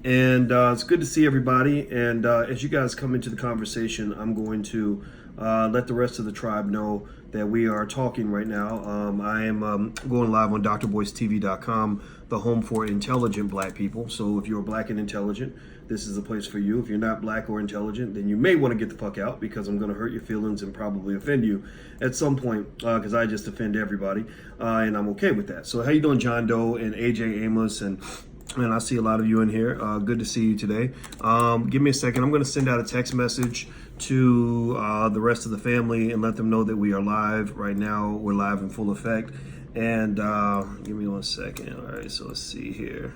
And it's good to see everybody. And as you guys come into the conversation, I'm going to let the rest of the tribe know that we are talking right now. I am going live on drboycetv.com, the home for intelligent black people. So if you're black and intelligent, this is the place for you. If you're not black or intelligent, then you may want to get the fuck out, because I'm going to hurt your feelings and probably offend you at some point, because I just offend everybody, and I'm okay with that. So how you doing, John Doe and AJ Amos, and I see a lot of you in here. Good to see you today. Give me a second. I'm going to send out a text message to the rest of the family and let them know that we are live right now. We're live in full effect. And give me 1 second. All right, so let's see here.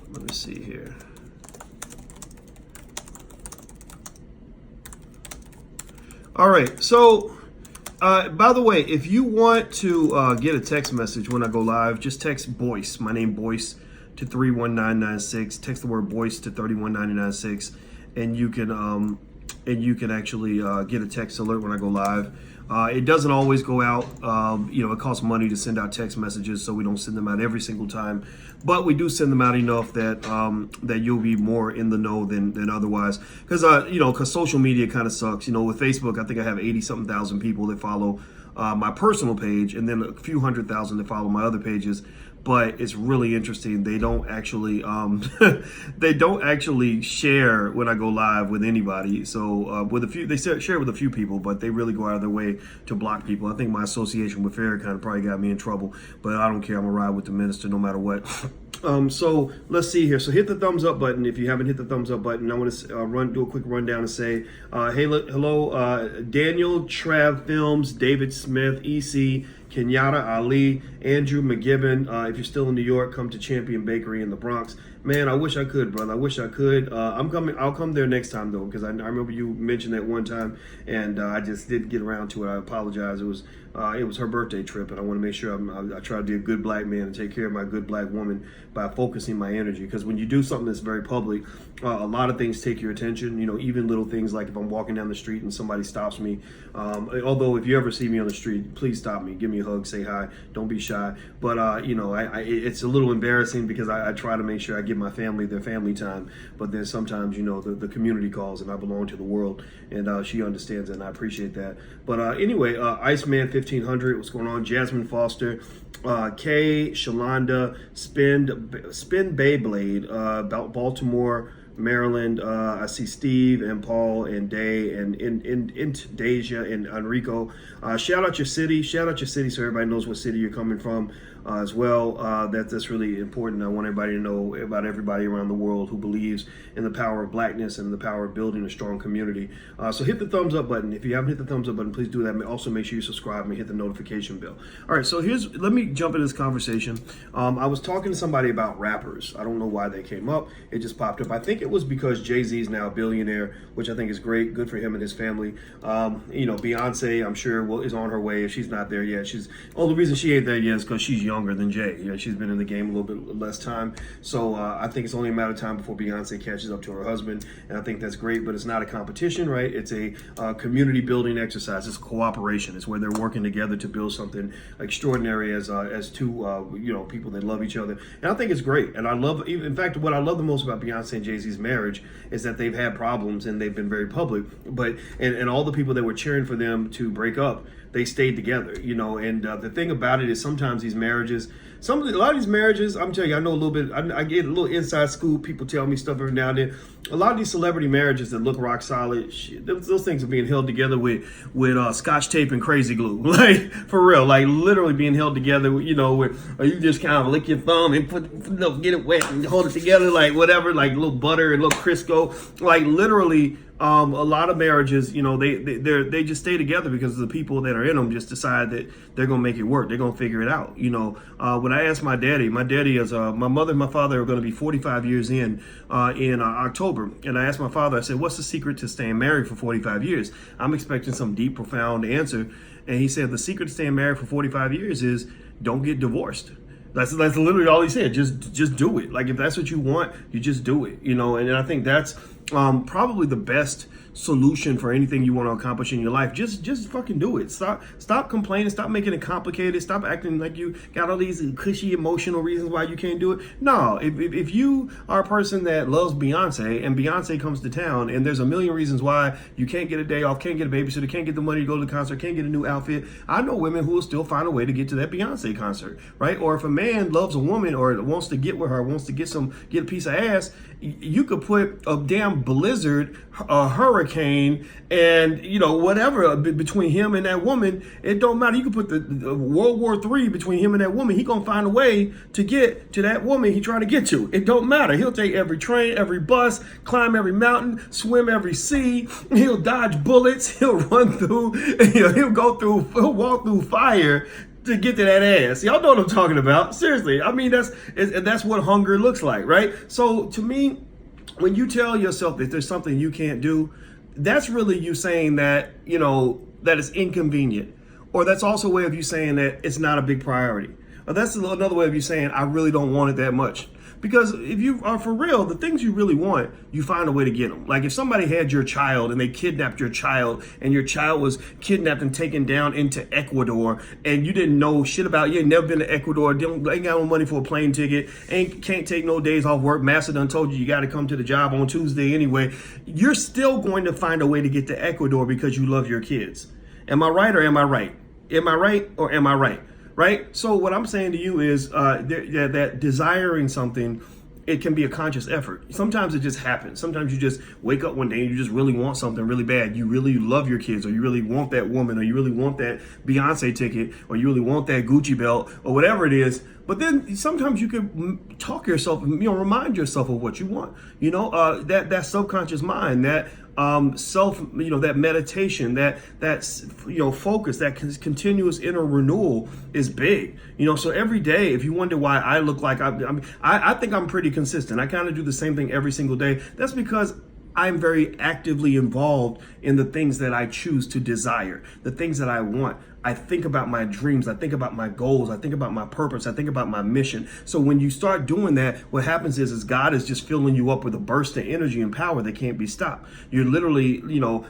Let me see here. All right, so by the way, if you want to get a text message when I go live, just text Boyce, my name Boyce, to 31996. Text the word Boyce to 31996, and you can actually get a text alert when I go live. It doesn't always go out. It costs money to send out text messages, so we don't send them out every single time. But we do send them out enough that that you'll be more in the know than otherwise. Because social media kind of sucks. With Facebook, I think I have 80-something thousand people that follow my personal page, and then a few 100,000 that follow my other pages. But it's really interesting. They don't actually share when I go live with anybody. So with a few, they share with a few people, but they really go out of their way to block people. I think my association with Farrakhan probably got me in trouble, but I don't care. I'm gonna ride with the minister no matter what. So let's see here. So hit the thumbs up button if you haven't hit the thumbs up button. I want to do a quick rundown and say, hello, Daniel, Trav Films, David Smith, EC, Kenyatta Ali, Andrew McGibbon. If you're still in New York, come to Champion Bakery in the Bronx. Man, I wish I could, brother. I wish I could. I'm coming. I'll come there next time though, because I remember you mentioned that one time, and I just didn't get around to it. I apologize. It was her birthday trip, and I want to make sure I try to be a good black man and take care of my good black woman by focusing my energy. Because when you do something that's very public, a lot of things take your attention. Even little things like if I'm walking down the street and somebody stops me. Although if you ever see me on the street, please stop me, give me a hug, say hi, don't be shy. But it's a little embarrassing because I try to make sure I give my family their family time. But then sometimes the community calls, and I belong to the world, and she understands it, and I appreciate that. But anyway, Iceman 1500, what's going on? Jasmine Foster, Kay, Shalonda, Spin Beyblade, Baltimore, Maryland. I see Steve and Paul and Day and Deja and Enrico. Shout out your city, so everybody knows what city you're coming from as well. That's really important. I want everybody to know about everybody around the world who believes in the power of blackness and the power of building a strong community. So hit the thumbs up button. If you haven't hit the thumbs up button, please do that. Also make sure you subscribe and hit the notification bell. All right, so let me jump into this conversation. I was talking to somebody about rappers. I don't know why they came up. It just popped up. I think it was because Jay-Z is now a billionaire, which I think is great. Good for him and his family. Beyonce, I'm sure, is on her way. If she's not there yet, the only reason she ain't there yet is because she's younger than Jay. She's been in the game a little bit less time. So I think it's only a matter of time before Beyonce catches up to her husband. And I think that's great, but it's not a competition, right? It's a community building exercise. It's cooperation. It's where they're working together to build something extraordinary as two people that love each other. And I think it's great. And in fact, what I love the most about Beyonce and Jay-Z's marriage is that they've had problems and they've been very public. But and all the people that were cheering for them to break up, they stayed together, and the thing about it is sometimes these marriages, a lot of these marriages, I'm telling you, I know a little bit, I get a little inside scoop, people tell me stuff every now and then. A lot of these celebrity marriages that look rock solid, those things are being held together with scotch tape and crazy glue, like for real, like literally being held together, or you just kind of lick your thumb and get it wet and hold it together, like whatever, like a little butter and a little Crisco, like literally. A lot of marriages, they just stay together because the people that are in them just decide that they're gonna make it work. They're gonna figure it out. When I asked my daddy is my mother and my father are going to be 45 years in October, and I asked my father. I said, "What's the secret to staying married for 45 years?" I'm expecting some deep, profound answer, and he said the secret to staying married for 45 years is don't get divorced. That's literally all he said. Just do it. Like if that's what you want, you just do it. And I think that's probably the best solution for anything you want to accomplish in your life, just fucking do it. Stop complaining. Stop making it complicated. Stop acting like you got all these cushy emotional reasons why you can't do it. No, if you are a person that loves Beyonce and Beyonce comes to town and there's a million reasons why you can't get a day off, can't get a babysitter, can't get the money to go to the concert, can't get a new outfit, I know women who will still find a way to get to that Beyonce concert, right? Or if a man loves a woman or wants to get with her, wants to get a piece of ass, you could put a damn blizzard, a hurricane, and whatever between him and that woman. It don't matter. You could put the World War III between him and that woman. He gonna find a way to get to that woman he trying to get to. It don't matter. He'll take every train, every bus, climb every mountain, swim every sea. He'll dodge bullets. He'll run through. He'll walk through fire to get to that ass. Y'all know what I'm talking about. Seriously. I mean, that's what hunger looks like, right? So to me, when you tell yourself that there's something you can't do, that's really you saying that, that it's inconvenient. Or that's also a way of you saying that it's not a big priority. Or that's another way of you saying, I really don't want it that much. Because if you are for real, the things you really want, you find a way to get them. Like if somebody had your child and they kidnapped your child and your child was kidnapped and taken down into Ecuador and you didn't know shit about, you ain't never been to Ecuador, ain't got no money for a plane ticket, can't take no days off work, master done told you got to come to the job on Tuesday anyway, you're still going to find a way to get to Ecuador because you love your kids. Am I right or am I right? Am I right or am I right? Right? So what I'm saying to you is that desiring something, it can be a conscious effort. Sometimes it just happens. Sometimes you just wake up one day and you just really want something really bad. You really love your kids, or you really want that woman, or you really want that Beyonce ticket, or you really want that Gucci belt, or whatever it is. But then sometimes you could talk yourself, remind yourself of what you want. That subconscious mind, that self, that meditation, that focus, that continuous inner renewal is big. So every day, if you wonder why I look like I think I'm pretty consistent. I kind of do the same thing every single day. That's because I'm very actively involved in the things that I choose to desire, the things that I want. I think about my dreams. I think about my goals. I think about my purpose. I think about my mission. So when you start doing that, what happens is God is just filling you up with a burst of energy and power that can't be stopped. You're literally,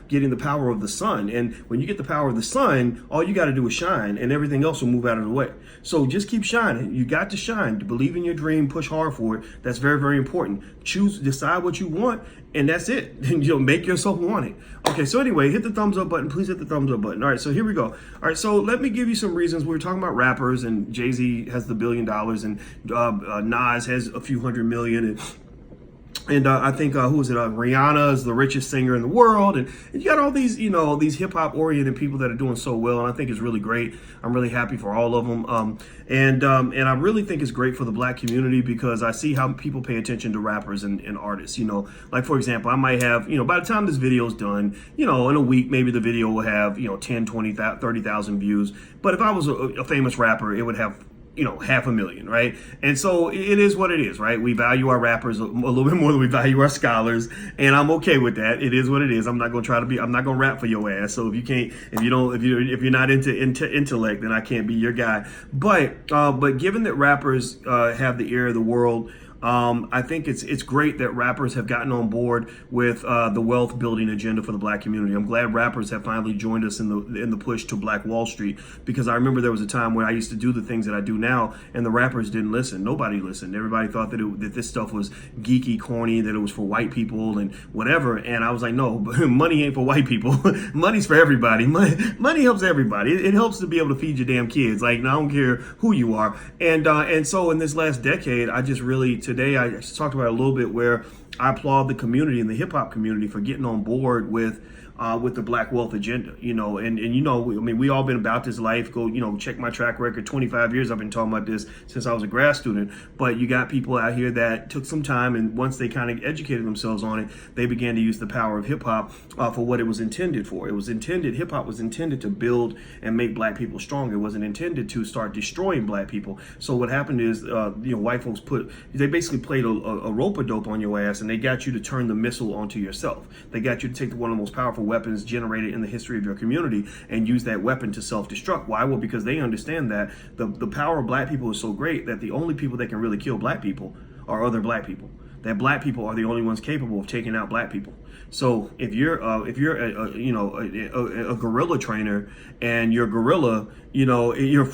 getting the power of the sun. And when you get the power of the sun, all you got to do is shine and everything else will move out of the way. So just keep shining. You got to shine. Believe in your dream. Push hard for it. That's very, very important. Decide what you want, and that's it. Make yourself want it. Okay, so anyway, hit the thumbs up button. Please hit the thumbs up button. All right, so here we go. All right, so let me give you some reasons. We were talking about rappers, and Jay-Z has the $1 billion, and Nas has a few hundred million, and I think who is it? Rihanna is the richest singer in the world, and you got all these these hip hop oriented people that are doing so well, and I think it's really great. I'm really happy for all of them, and I really think it's great for the black community because I see how people pay attention to rappers and artists. Like for example, I might have by the time this video is done, in a week maybe the video will have 10, 20, 30,000 views. But if I was a famous rapper, it would have 500,000, right? And so it is what it is, right? We value our rappers a little bit more than we value our scholars, and I'm okay with that. It is what it is. I'm not gonna rap for your ass. So if you're not into intellect, then I can't be your guy. But given that rappers have the ear of the world, I think it's great that rappers have gotten on board with the wealth building agenda for the black community. I'm glad rappers have finally joined us in the push to Black Wall Street, because I remember there was a time when I used to do the things that I do now, and the rappers didn't listen. Nobody listened. Everybody thought that this stuff was geeky, corny, that it was for white people and whatever. And I was like, no, money ain't for white people. Money's for everybody. Money helps everybody. It helps to be able to feed your damn kids. Like, I don't care who you are. And so in this last decade, I just really today I talked about it a little bit, where I applaud the community and the hip hop community for getting on board with the Black Wealth agenda, we all been about this life. Go, check my track record. 25 years I've been talking about this since I was a grad student. But you got people out here that took some time, and once they kind of educated themselves on it, they began to use the power of hip hop for what it was intended for. Hip hop was intended to build and make black people stronger. It wasn't intended to start destroying black people. So what happened is, white folks they basically played a rope-a-dope on your ass, and they got you to turn the missile onto yourself. They got you to take one of the most powerful weapons generated in the history of your community and use that weapon to self-destruct. Why? Well, because they understand that the power of black people is so great that the only people that can really kill black people are other black people. That black people are the only ones capable of taking out black people. So if you're a gorilla trainer, and your gorilla, your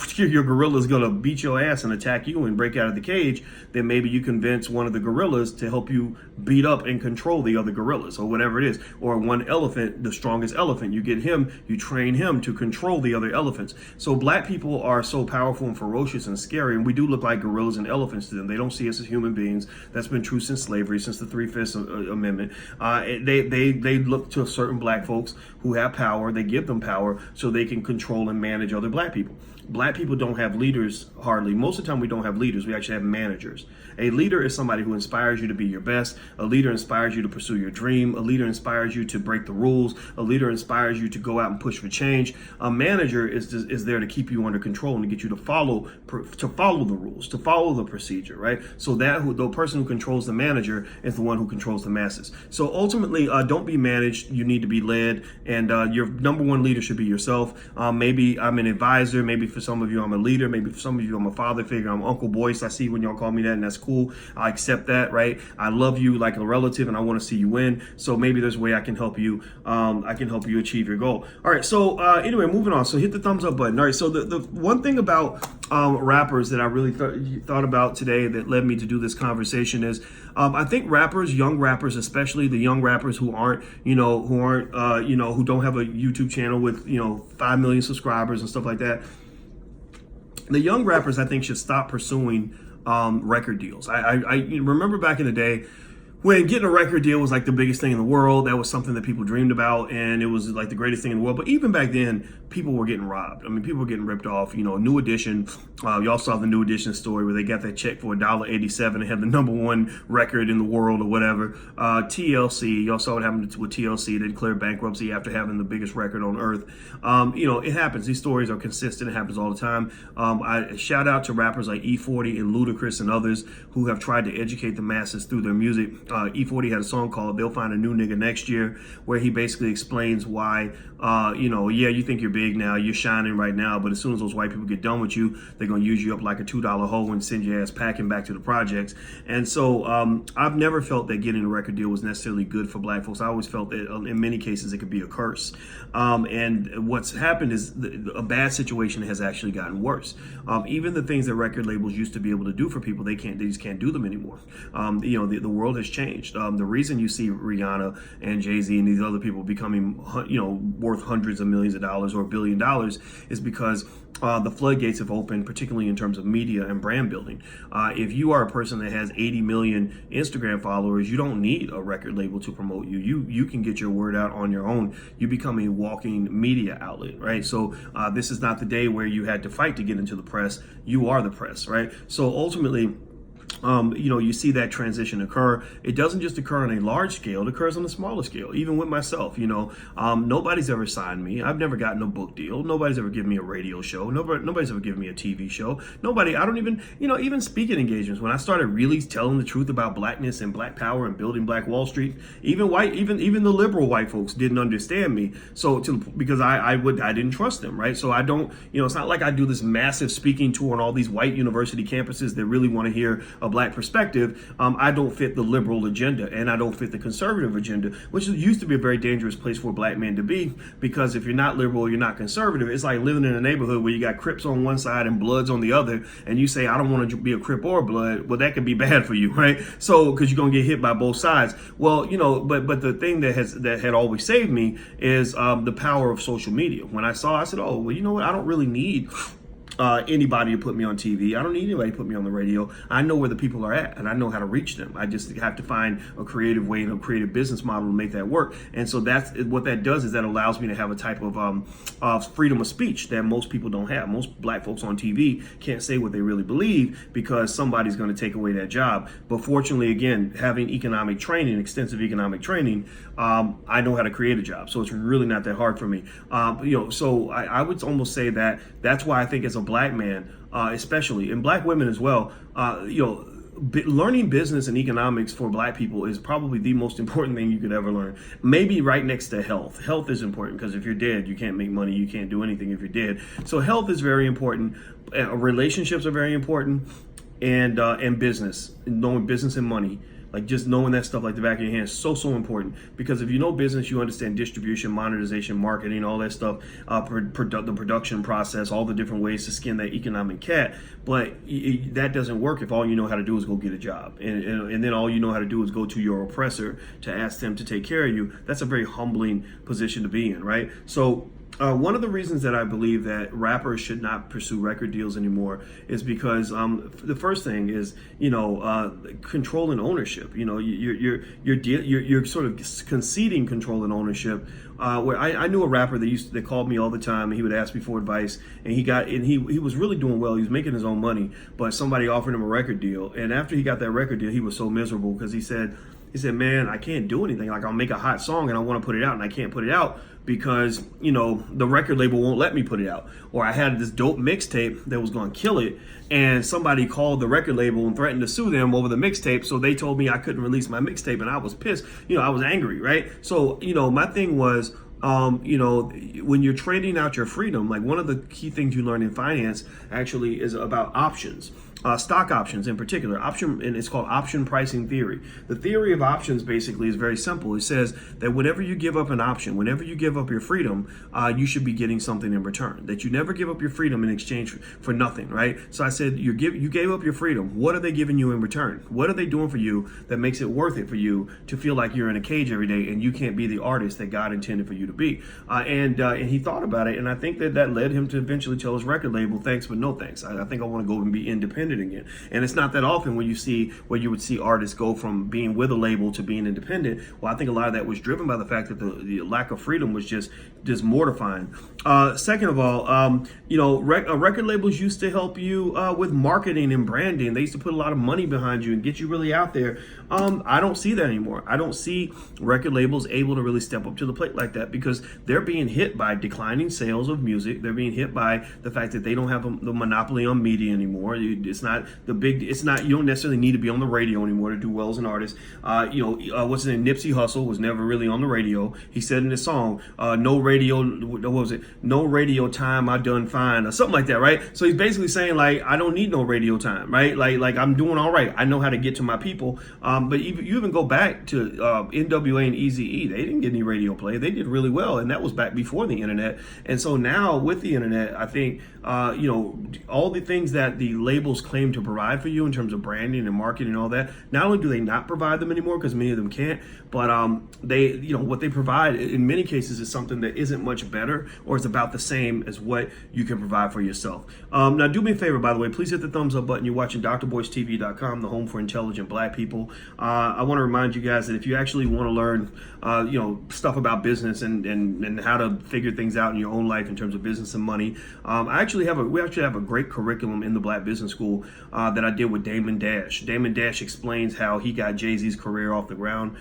gorilla is going to beat your ass and attack you and break out of the cage, then maybe you convince one of the gorillas to help you beat up and control the other gorillas, or whatever it is. Or one elephant, the strongest elephant, you get him, you train him to control the other elephants. So black people are so powerful and ferocious and scary, and we do look like gorillas and elephants to them. They don't see us as human beings. That's been true since slavery, since the Three-Fifths Amendment. They look to certain black folks who have power. They give them power so they can control and manage other black people. Black people don't have leaders hardly. Most of the time we don't have leaders. We actually have managers. A leader is somebody who inspires you to be your best. A leader inspires you to pursue your dream. A leader inspires you to break the rules. A leader inspires you to go out and push for change. A manager is there to keep you under control and to get you to follow the rules, to follow the procedure, right? So the person who controls the manager is the one who controls the masses. So ultimately, don't be managed. You need to be led, and your number one leader should be yourself. Maybe I'm an advisor. Maybe for some of you, I'm a leader. Maybe for some of you, I'm a father figure. I'm Uncle Boyce. I see when y'all call me that, and that's cool. I accept that, right? I love you like a relative, and I want to see you win. So maybe there's a way I can help you. I can help you achieve your goal. All right. So anyway, moving on. So hit the thumbs up button. All right. So the one thing about rappers that I really thought about today that led me to do this conversation is I think rappers, young rappers, especially the young rappers who aren't, who don't have a YouTube channel with 5 million subscribers and stuff like that. The young rappers, I think, should stop pursuing record deals. I remember back in the day when getting a record deal was like the biggest thing in the world. That was something that people dreamed about, and it was like the greatest thing in the world. But even back then, people were getting robbed. I mean, people were getting ripped off. New Edition, y'all saw the New Edition story where they got that check for $1.87 and had the #1 record in the world or whatever. TLC, y'all saw what happened with TLC. They declared bankruptcy after having the biggest record on earth. It happens. These stories are consistent. It happens all the time. I shout out to rappers like E40 and Ludacris and others who have tried to educate the masses through their music. E40 had a song called "They'll Find a New Nigga Next Year," where he basically explains why, you think you're big now, you're shining right now, but as soon as those white people get done with you, they're going to use you up like a $2 hoe and send your ass packing back to the projects. And so I've never felt that getting a record deal was necessarily good for black folks. I always felt that in many cases it could be a curse. And what's happened is a bad situation has actually gotten worse. Even the things that record labels used to be able to do for people, they just can't do them anymore. The world has changed. The reason you see Rihanna and Jay-Z and these other people becoming, worth hundreds of millions of dollars or $1 billion is because the floodgates have opened, particularly in terms of media and brand building. If you are a person that has 80 million Instagram followers, you don't need a record label to promote you. You can get your word out on your own. You become a walking media outlet, right? So this is not the day where you had to fight to get into the press. You are the press, right? So ultimately, you see that transition occur. It doesn't just occur on a large scale, it occurs on a smaller scale. Even with myself, nobody's ever signed me. I've never gotten a book deal. Nobody's ever given me a radio show. Nobody's ever given me a TV show. I don't even, even speaking engagements. When I started really telling the truth about blackness and black power and building Black Wall Street, even the liberal white folks didn't understand me. Because I didn't trust them, right? So I don't, it's not like I do this massive speaking tour on all these white university campuses that really want to hear a black perspective. I don't fit the liberal agenda, and I don't fit the conservative agenda, which used to be a very dangerous place for a black man to be, because if you're not liberal, you're not conservative. It's like living in a neighborhood where you got Crips on one side and Bloods on the other, and you say, I don't want to be a Crip or a Blood. Well, that could be bad for you, right? So, because you're going to get hit by both sides. Well, but the thing that had always saved me is the power of social media. When I said, oh, well, you know what? I don't really need anybody to put me on TV. I don't need anybody to put me on the radio. I know where the people are at, and I know how to reach them. I just have to find a creative way and a creative business model to make that work. And so that's what that does, is that allows me to have a type of freedom of speech that most people don't have. Most black folks on TV can't say what they really believe because somebody's going to take away that job. But fortunately, again, having extensive economic training, I know how to create a job. So it's really not that hard for me. So I would almost say that that's why I think as a black man, especially, and black women as well, learning business and economics for black people is probably the most important thing you could ever learn. Maybe right next to health. Health is important because if you're dead, you can't make money. You can't do anything if you're dead. So health is very important. Relationships are very important. and business, knowing business and money. Like just knowing that stuff like the back of your hand is so important, because if you know business, you understand distribution, monetization, marketing, all that stuff, the production process, all the different ways to skin that economic cat. But that doesn't work if all you know how to do is go get a job, and then all you know how to do is go to your oppressor to ask them to take care of you. That's a very humbling position to be in, right? So one of the reasons that I believe that rappers should not pursue record deals anymore is because the first thing is, control and ownership. You're sort of conceding control and ownership. Where I knew a rapper that called me all the time, and he would ask me for advice, and he was really doing well. He was making his own money, but somebody offered him a record deal, and after he got that record deal, he was so miserable because he said, man, I can't do anything. Like, I'll make a hot song and I want to put it out, and I can't put it out because, the record label won't let me put it out. Or I had this dope mixtape that was going to kill it, and somebody called the record label and threatened to sue them over the mixtape. So they told me I couldn't release my mixtape, and I was pissed. I was angry, right? So, my thing was, when you're trading out your freedom, like one of the key things you learn in finance actually is about options. Stock options in particular, and it's called option pricing theory. The theory of options basically is very simple. It says that whenever you give up an option, whenever you give up your freedom, you should be getting something in return. That you never give up your freedom in exchange for nothing, right? So I said, you gave up your freedom. What are they giving you in return? What are they doing for you that makes it worth it for you to feel like you're in a cage every day and you can't be the artist that God intended for you to be? And he thought about it, and I think that led him to eventually tell his record label, thanks, but no thanks. I think I want to go and be independent again. And it's not that often where you would see artists go from being with a label to being independent. Well, I think a lot of that was driven by the fact that the lack of freedom was just mortifying. Second of all, record labels used to help you with marketing and branding. They used to put a lot of money behind you and get you really out there. I don't see that anymore. I don't see record labels able to really step up to the plate like that, because they're being hit by declining sales of music. They're being hit by the fact that they don't have the monopoly on media anymore. You don't necessarily need to be on the radio anymore to do well as an artist. What's his name? Nipsey Hussle was never really on the radio. He said in his song, no radio time, I done fine, or something like that, right? So he's basically saying, like, I don't need no radio time, right? Like I'm doing all right. I know how to get to my people. But you even go back to NWA and Eazy-E, they didn't get any radio play. They did really well, and that was back before the internet. And so now with the internet, I think all the things that the labels claim to provide for you in terms of branding and marketing and all that, not only do they not provide them anymore because many of them can't, but what they provide in many cases is something that isn't much better, or is about the same as what you can provide for yourself. Now, do me a favor, by the way, please hit the thumbs up button. You're watching drboycetv.com, the home for intelligent Black people. I want to remind you guys that if you actually want to learn stuff about business and how to figure things out in your own life in terms of business and money, we actually have a great curriculum in the Black Business School that I did with Damon Dash. Damon Dash explains how he got Jay-Z's career off the ground.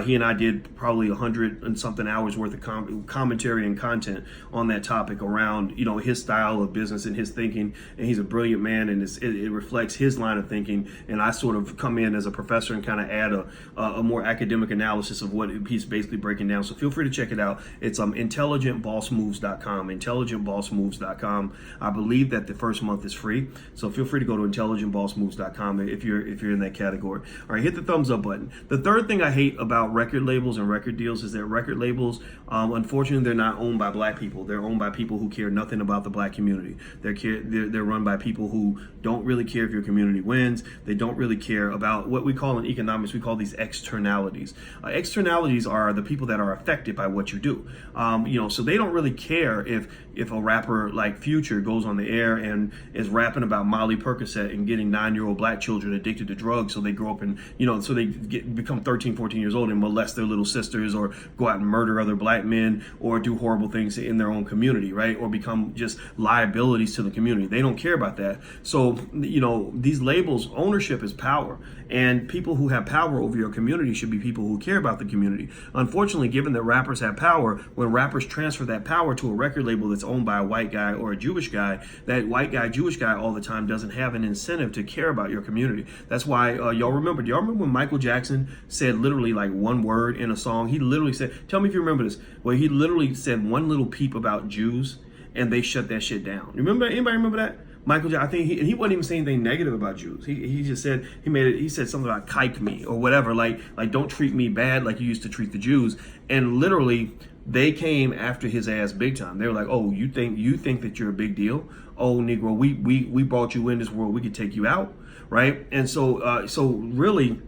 He and I did probably 100 and something hours worth of commentary and content on that topic around his style of business and his thinking. And he's a brilliant man, and it reflects his line of thinking. And I sort of come in as a professor and kind of add a more academic analysis of what he's basically breaking down. So feel free to check it out. It's intelligentbossmoves.com, intelligentbossmoves.com. I believe that the first month is free, so feel free to go to intelligentbossmoves.com if you're in that category. All right, hit the thumbs up button. The third thing I hate about record labels and record deals is that record labels, unfortunately, they're not owned by Black people. They're owned by people who care nothing about the Black community. They're run by people who don't really care if your community wins. They don't really care about what we call in economics, we call these externalities. Externalities are the people that are affected by what you do. So they don't really care if a rapper like Future goes on the air and is rapping about Molly Percocet and getting 9-year-old Black children addicted to drugs, so they grow up and so they become 13, 14 years old and molest their little sisters, or go out and murder other Black men, or do horrible things in their own community, right? Or become just liabilities to the community. They don't care about that. So these labels, ownership is power, and people who have power over your community should be people who care about the community. Unfortunately, given that rappers have power, when rappers transfer that power to a record label that's owned by a white guy or a Jewish guy, that white guy, Jewish guy all the time doesn't have an incentive to care about your community. That's why do y'all remember when Michael Jackson said literally like one word in a song? He literally said, tell me if you remember this, where he literally said one little peep about Jews and they shut that shit down. Remember that? Anybody remember that? Michael Jackson, I think he wasn't even saying anything negative about Jews. He just said, he said something about kike me or whatever, like don't treat me bad like you used to treat the Jews. And literally they came after his ass big time. They were like, oh, you think that you're a big deal? Oh, Negro, we brought you in this world, we could take you out, right? And so really,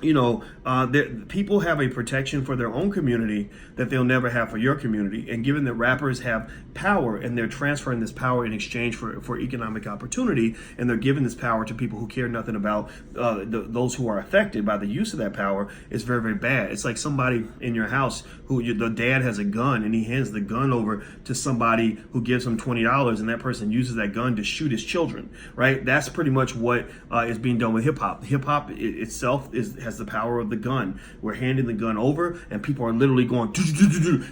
people have a protection for their own community that they'll never have for your community. And given that rappers have power and they're transferring this power in exchange for economic opportunity, and they're giving this power to people who care nothing about those who are affected by the use of that power, it's very, very bad. It's like somebody in your house the dad has a gun and he hands the gun over to somebody who gives him $20, and that person uses that gun to shoot his children, right? That's pretty much what is being done with hip hop. Hip hop itself has the power of the gun. We're handing the gun over, and people are literally going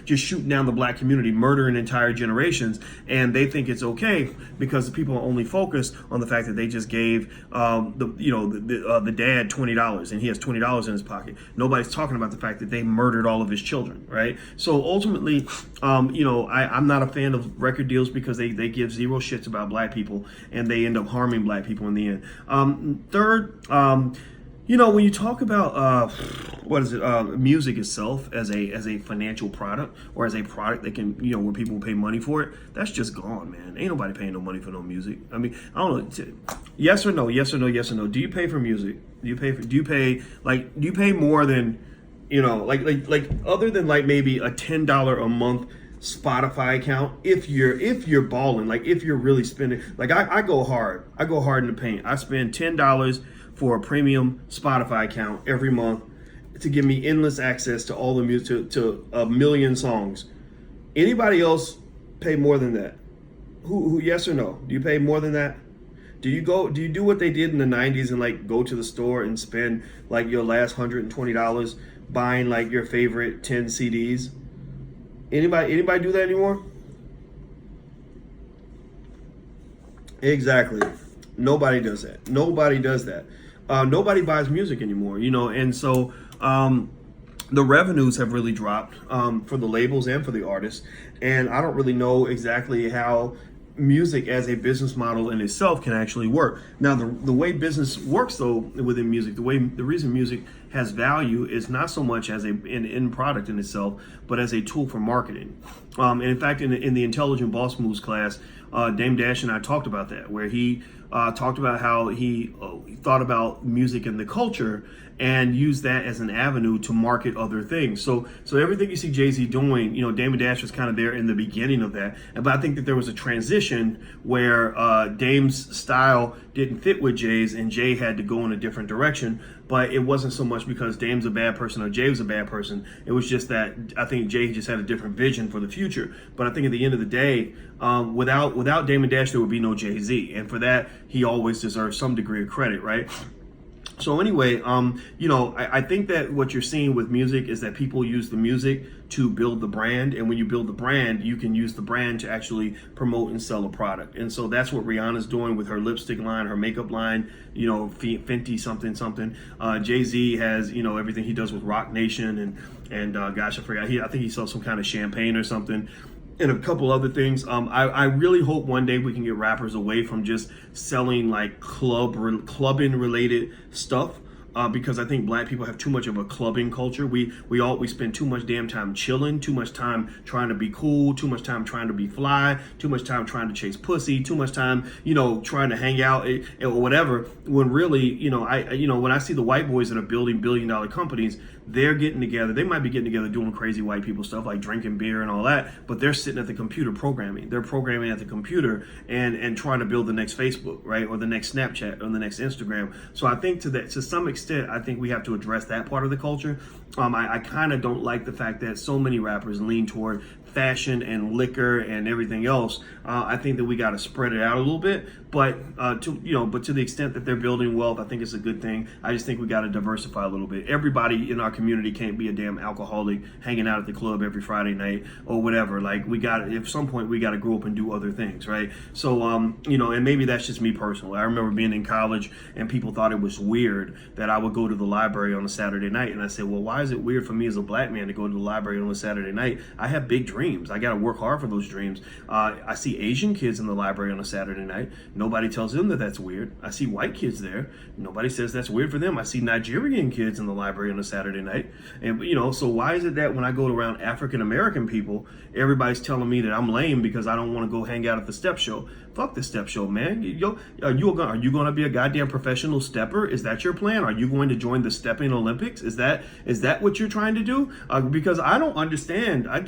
just shooting down the black community, murdering entire generations, and they think it's okay because the people are only focused on the fact that they just gave the dad $20 and he has $20 in his pocket. Nobody's talking about the fact that they murdered all of his children, right? So ultimately, I'm not a fan of record deals because they give zero shits about black people, and they end up harming black people in the end. Third, when you talk about music itself as a financial product, or as a product that can, where people will pay money for it, that's just gone, man. Ain't nobody paying no money for no music. I mean, I don't know. Yes or no? Yes or no? Yes or no? Do you pay for music? Do you pay more than, other than like maybe a $10 a month Spotify account, if you're balling, like if you're really spending, like I go hard in the paint. I spend $10 for a premium Spotify account every month to give me endless access to all the music, to a million songs. Anybody else pay more than that? Who yes or no? Do you pay more than that? Do you do what they did in the 90s and like go to the store and spend like your last $120 buying like your favorite 10 CDs? Anybody do that anymore? Exactly. Nobody does that. Nobody does that. Nobody buys music anymore, and so the revenues have really dropped for the labels and for the artists. And I don't really know exactly how music as a business model in itself can actually work. Now, the way business works though within music, the reason music has value is not so much as an end product in itself, but as a tool for marketing. And in fact, in the Intelligent Boss Moves class, Dame Dash and I talked about that, where he talked about how he thought about music and the culture and used that as an avenue to market other things. So everything you see Jay-Z doing, Dame Dash was kind of there in the beginning of that. But I think that there was a transition where Dame's style didn't fit with Jay's, and Jay had to go in a different direction. But it wasn't so much because Dame's a bad person or Jay was a bad person. It was just that I think Jay just had a different vision for the future. But I think at the end of the day, without Dame Dash, there would be no Jay-Z. And for that, he always deserves some degree of credit, right? So anyway, I think that what you're seeing with music is that people use the music to build the brand. And when you build the brand, you can use the brand to actually promote and sell a product. And so that's what Rihanna's doing with her lipstick line, her makeup line, Fenty something. Jay-Z has, everything he does with Rock Nation and gosh, I forgot. I think he sells some kind of champagne or something. And a couple other things. I really hope one day we can get rappers away from just selling like clubbing related stuff. Because I think black people have too much of a clubbing culture. We spend too much damn time chilling, too much time trying to be cool, too much time trying to be fly, too much time trying to chase pussy, too much time, trying to hang out or whatever. When really, when I see the white boys that are building billion-dollar companies, they're getting together. They might be getting together doing crazy white people stuff like drinking beer and all that, but they're sitting at the computer programming. They're programming at the computer and trying to build the next Facebook, right, or the next Snapchat or the next Instagram. So I think to some extent, I think we have to address that part of the culture. I kind of don't like the fact that so many rappers lean toward fashion and liquor and everything else. I think that we got to spread it out a little bit, but to the extent that they're building wealth, I think it's a good thing. I just think we got to diversify a little bit. Everybody in our community can't be a damn alcoholic hanging out at the club every Friday night or whatever. Like at some point we got to grow up and do other things, right? So and maybe that's just me personally. I remember being in college and people thought it was weird that I would go to the library on a Saturday night, and I said, well, why is it weird for me as a black man to go to the library on a Saturday night? I have big dreams. dreams. I got to work hard for those dreams. I see Asian kids in the library on a Saturday night. Nobody tells them that that's weird. I see white kids there. Nobody says that's weird for them. I see Nigerian kids in the library on a Saturday night. And, so why is it that when I go around African American people, everybody's telling me that I'm lame because I don't want to go hang out at the step show? Fuck the step show, man. Are you going to be a goddamn professional stepper? Is that your plan? Are you going to join the stepping Olympics? Is that what you're trying to do? Because I don't understand. I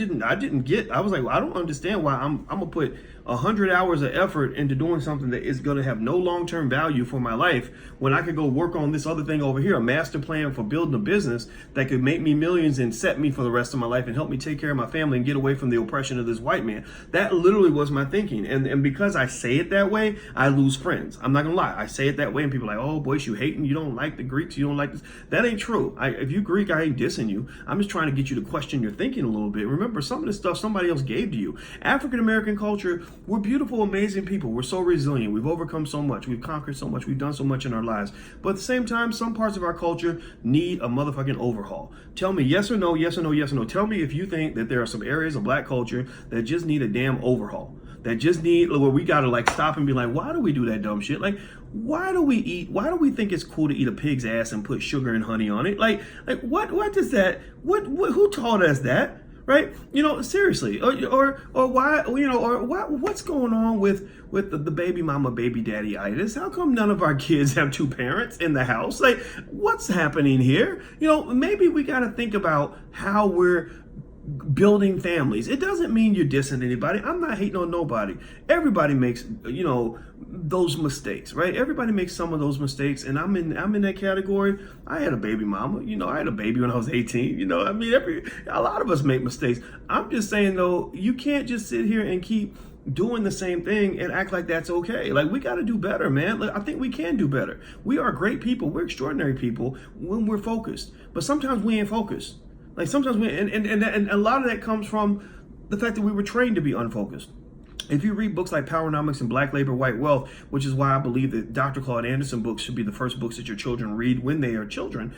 was like, well, I don't understand why I'm gonna put 100 hours of effort into doing something that is going to have no long-term value for my life when I could go work on this other thing over here, a master plan for building a business that could make me millions and set me for the rest of my life and help me take care of my family and get away from the oppression of this white man. That literally was my thinking. And because I say it that way, I lose friends. I'm not gonna lie. I say it that way and people are like, oh, Boyce, you hating, you don't like the Greeks, you don't like this. That ain't true. If you Greek, I ain't dissing you. I'm just trying to get you to question your thinking a little bit. Remember, some of the stuff somebody else gave to you. African-American culture, we're beautiful, amazing people. We're so resilient. We've overcome so much. We've conquered so much. We've done so much in our lives. But at the same time, some parts of our culture need a motherfucking overhaul. Tell me yes or no, yes or no, yes or no. Tell me if you think that there are some areas of black culture that just need a damn overhaul. That just need, where we gotta like stop and be like, why do we do that dumb shit? Like, why do we think it's cool to eat a pig's ass and put sugar and honey on it? Like what does that, who taught us that? Right? Seriously, or why, or what's going on with the baby mama, baby daddy itis? How come none of our kids have two parents in the house? Like, what's happening here? Maybe we got to think about how we're building families. It doesn't mean you're dissing anybody. I'm not hating on nobody. Everybody makes, those mistakes, right? Everybody makes some of those mistakes, and I'm in that category. I had a baby mama. I had a baby when I was 18. A lot of us make mistakes. I'm just saying though, you can't just sit here and keep doing the same thing and act like that's okay. Like, we got to do better, man. I think we can do better. We are great people. We're extraordinary people when we're focused, but sometimes we ain't focused. Like, sometimes and a lot of that comes from the fact that we were trained to be unfocused. If you read books like Powernomics and Black Labor, White Wealth, which is why I believe that Dr. Claude Anderson books should be the first books that your children read when they are children,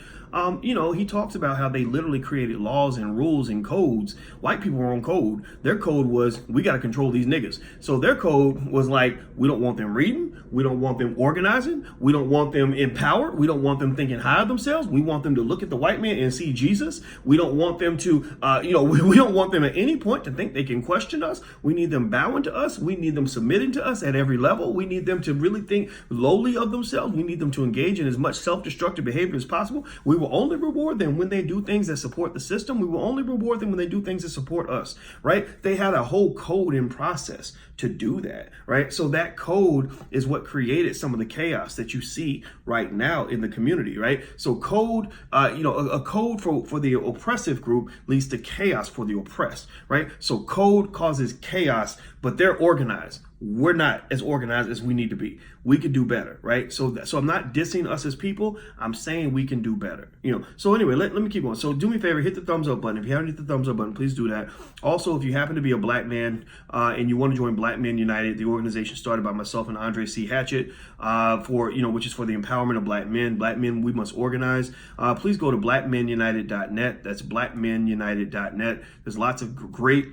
he talks about how they literally created laws and rules and codes. White people were on code. Their code was, we got to control these niggas. So their code was like, we don't want them reading. We don't want them organizing. We don't want them empowered. We don't want them thinking high of themselves. We want them to look at the white man and see Jesus. We don't want them to, we don't want them at any point to think they can question us. We need them bowing to us. We need them submitting to us at every level. We need them to really think lowly of themselves. We need them to engage in as much self-destructive behavior as possible. We will only reward them when they do things that support the system. We will only reward them when they do things that support us, right? They had a whole code in process to do that, right? So that code is what created some of the chaos that you see right now in the community, right? So code, a code for the oppressive group leads to chaos for the oppressed, right? So code causes chaos, but they're organized. We're not as organized as we need to be. We could do better, right? So I'm not dissing us as people. I'm saying we can do better, So anyway, let me keep going. So do me a favor, hit the thumbs up button. If you haven't hit the thumbs up button, please do that. Also, if you happen to be a black man and you want to join Black Men United, the organization started by myself and Andre C. Hatchett, which is for the empowerment of black men. Black men, we must organize. Please go to blackmenunited.net. That's blackmenunited.net. There's lots of great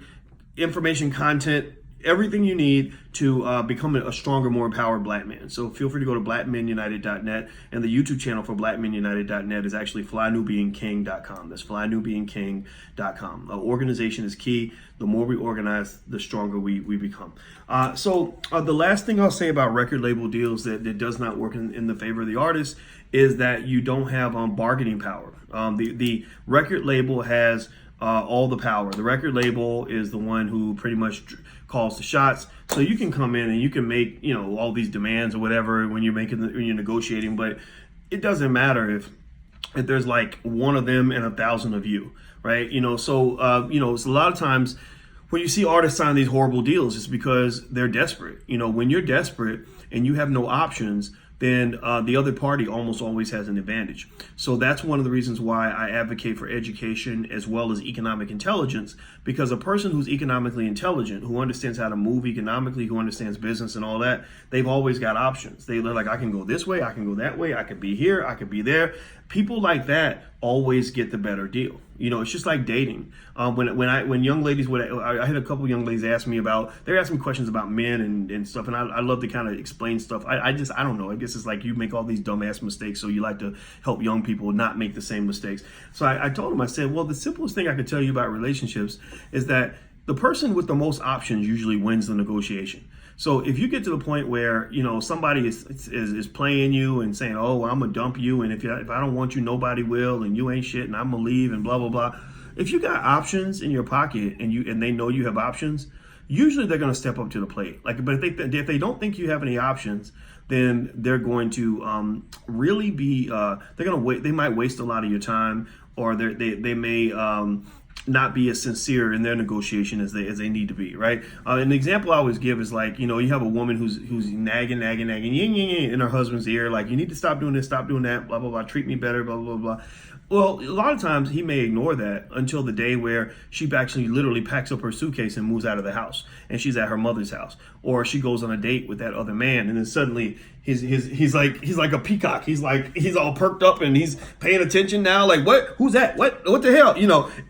information, content, everything you need to become a stronger, more empowered black man. So feel free to go to blackmenunited.net, and the YouTube channel for blackmenunited.net is actually flynubianking.com. That's flynubianking.com. Organization is key. The more we organize, the stronger we become. So the last thing I'll say about record label deals that does not work in the favor of the artist is that you don't have bargaining power. The record label has all the power. The record label is the one who pretty much calls the shots. So you can come in and you can make, all these demands or whatever when you're negotiating, but it doesn't matter if there's like one of them and 1,000 of you, right? So it's a lot of times when you see artists sign these horrible deals, it's because they're desperate. When you're desperate and you have no options, then the other party almost always has an advantage. So that's one of the reasons why I advocate for education as well as economic intelligence, because a person who's economically intelligent, who understands how to move economically, who understands business and all that, they've always got options. They're like, I can go this way, I can go that way, I could be here, I could be there. People like that always get the better deal. It's just like dating. When young ladies I had a couple young ladies ask me they're asking me questions about men and stuff, and I love to kind of explain stuff. I don't know. I guess it's like you make all these dumbass mistakes, so you like to help young people not make the same mistakes. So I told them, I said, well, the simplest thing I could tell you about relationships is that the person with the most options usually wins the negotiation. So if you get to the point where, somebody is playing you and saying, oh, I'm going to dump you, and if I don't want you, nobody will, and you ain't shit, and I'm going to leave, and blah, blah, blah. If you got options in your pocket and they know you have options, usually they're going to step up to the plate. But if they don't think you have any options, then they're going to really be, they might waste a lot of your time, or they may not be as sincere in their negotiation as they need to be, right? An example I always give is like, you have a woman who's nagging in her husband's ear, like, you need to stop doing this, stop doing that, blah, blah, blah, treat me better, blah, blah, blah. Well, a lot of times he may ignore that until the day where she actually literally packs up her suitcase and moves out of the house, and she's at her mother's house, or she goes on a date with that other man, and then suddenly he's like a peacock. He's all perked up and he's paying attention now. Like, what? Who's that? What the hell?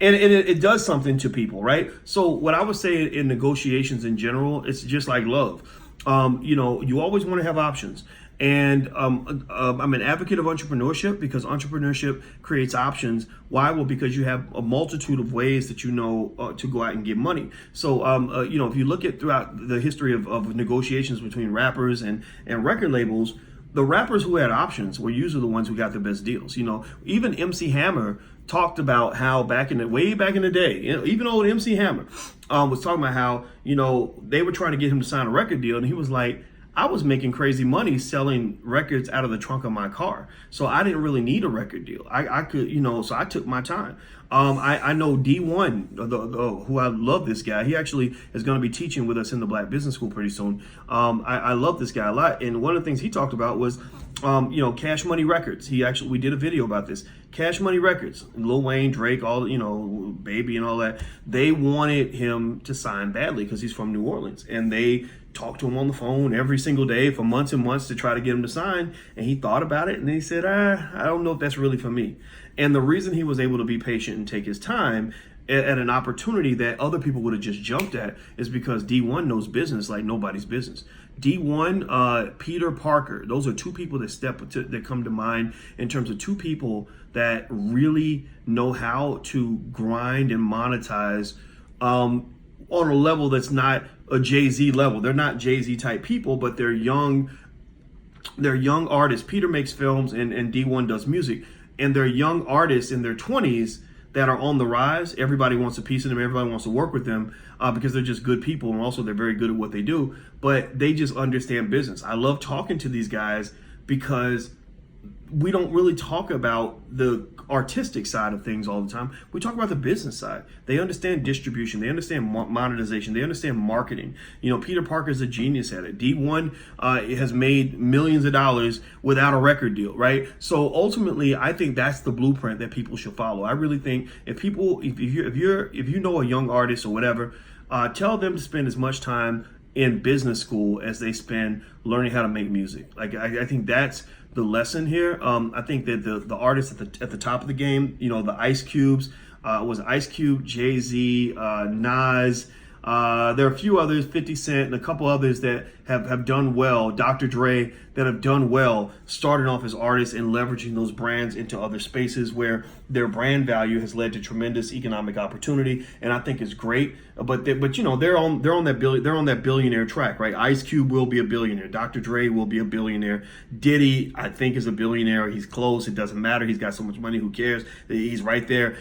And it does something to people, right? So what I would say in negotiations in general, it's just like love. You always want to have options. And I'm an advocate of entrepreneurship because entrepreneurship creates options. Why? Well, because you have a multitude of ways that to go out and get money. So, if you look at throughout the history of negotiations between rappers and record labels, the rappers who had options were usually the ones who got the best deals. Even MC Hammer talked about how way back in the day, even old MC Hammer was talking about how, they were trying to get him to sign a record deal, and he was like, I was making crazy money selling records out of the trunk of my car. So I didn't really need a record deal. I could, so I took my time. I know D1, who I love this guy. He actually is going to be teaching with us in the Black Business School pretty soon. I love this guy a lot. And one of the things he talked about was, Cash Money Records. We did a video about this. Cash Money Records, Lil Wayne, Drake, all, Baby and all that. They wanted him to sign badly because he's from New Orleans. And they talked to him on the phone every single day for months and months to try to get him to sign. And he thought about it and he said, I don't know if that's really for me. And the reason he was able to be patient and take his time at an opportunity that other people would have just jumped at is because D1 knows business like nobody's business. D1, Peter Parker, those are two people that come to mind in terms of two people that really know how to grind and monetize on a level that's not a Jay-Z level. They're not Jay-Z type people, but they're young artists. Peter makes films and D1 does music, and they're young artists in their 20s that are on the rise. Everybody wants a piece of them. Everybody wants to work with them because they're just good people, and also they're very good at what they do, but they just understand business. I love talking to these guys because we don't really talk about the artistic side of things all the time. We talk about the business side. They understand distribution. They understand monetization. They understand marketing. Peter Parker is a genius at it. D1 has made millions of dollars without a record deal, right? So ultimately, I think that's the blueprint that people should follow. I really think if you know a young artist or whatever, tell them to spend as much time in business school as they spend learning how to make music. Like I think that's the lesson here. I think that the artists at the top of the game, the Ice Cubes, was Ice Cube, Jay-Z, Nas. There are a few others, 50 Cent, and a couple others that have done well, Dr. Dre, that have done well, starting off as artists and leveraging those brands into other spaces where their brand value has led to tremendous economic opportunity, and I think it's great. But they're on that billionaire track, right? Ice Cube will be a billionaire. Dr. Dre will be a billionaire. Diddy, I think, is a billionaire. He's close. It doesn't matter. He's got so much money. Who cares? He's right there.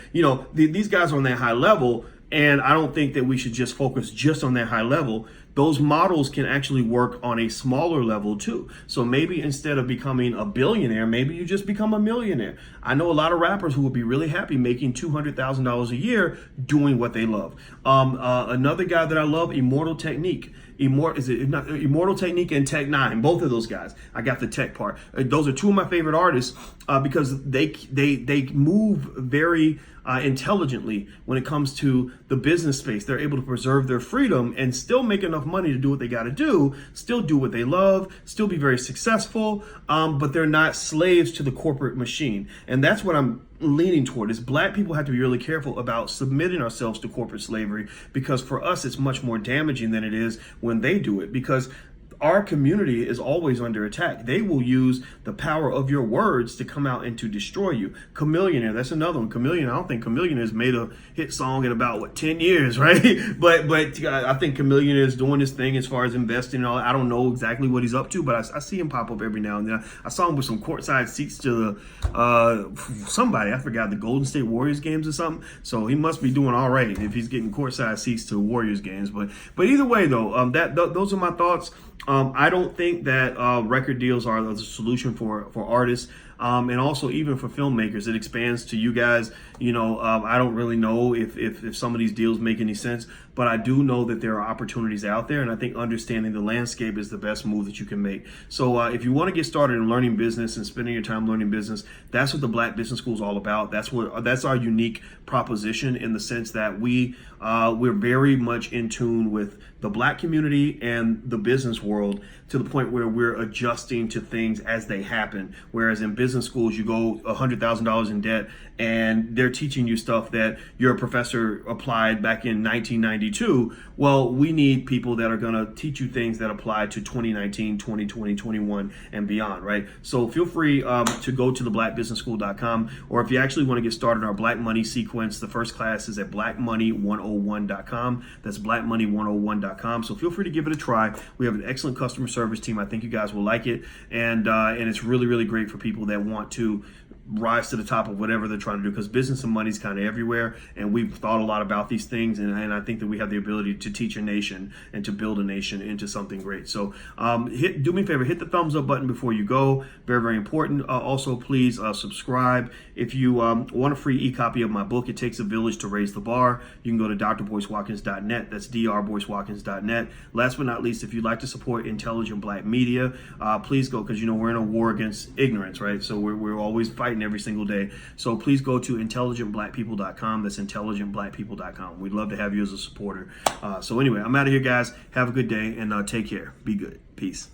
These guys are on that high level. And I don't think that we should just focus just on that high level. Those models can actually work on a smaller level too. So maybe instead of becoming a billionaire, maybe you just become a millionaire. I know a lot of rappers who would be really happy making $200,000 a year doing what they love. Another guy that I love, Immortal Technique. Immortal Technique and Tech Nine, both of those guys. I got the tech part. Those are two of my favorite artists because they move very intelligently when it comes to the business space. They're able to preserve their freedom and still make enough money to do what they got to do, still do what they love, still be very successful, but they're not slaves to the corporate machine. And that's what I'm leaning toward, is black people have to be really careful about submitting ourselves to corporate slavery, because for us it's much more damaging than it is when they do it, because our community is always under attack. They will use the power of your words to come out and to destroy you. Chameleonaire, that's another one. Chameleon, I don't think Chameleonaire's made a hit song in about 10 years, right? but I think Chameleonaire is doing his thing as far as investing and all. I don't know exactly what he's up to, but I see him pop up every now and then. I saw him with some courtside seats to the somebody, I forgot, the Golden State Warriors games or something. So he must be doing all right if he's getting courtside seats to Warriors games. But either way though, those are my thoughts. I don't think that record deals are the solution for artists. And also even for filmmakers. It expands to you guys. I don't really know if some of these deals make any sense, but I do know that there are opportunities out there, and I think understanding the landscape is the best move that you can make. So if you want to get started in learning business and spending your time learning business, that's what the Black Business School is all about. That's our unique proposition, in the sense that we're very much in tune with the Black community and the business world, to the point where we're adjusting to things as they happen. Whereas in business schools, you go $100,000 in debt and they're teaching you stuff that your professor applied back in 1992. Well, we need people that are going to teach you things that apply to 2019, 2020, 21 and beyond, right? So feel free to go to theblackbusinessschool.com, or if you actually want to get started in our Black Money sequence, the first class is at blackmoney101.com. That's blackmoney101.com. So feel free to give it a try. We have an excellent customer service team. I think you guys will like it, and it's really, really great for people that want to rise to the top of whatever they're trying to do, because business and money is kind of everywhere, and we've thought a lot about these things, and I think that we have the ability to teach a nation and to build a nation into something great. So do me a favor, hit the thumbs up button before you go. Very, very important. Also, please subscribe. If you want a free e-copy of my book, It Takes a Village to Raise the Bar, you can go to drboycewatkins.net. That's drboycewatkins.net. Last but not least, if you'd like to support intelligent Black media, please go, because we're in a war against ignorance, right? So we're always fighting every single day. So please go to intelligentblackpeople.com. That's intelligentblackpeople.com. We'd love to have you as a supporter. So anyway, I'm out of here, guys. Have a good day, and take care. Be good. Peace.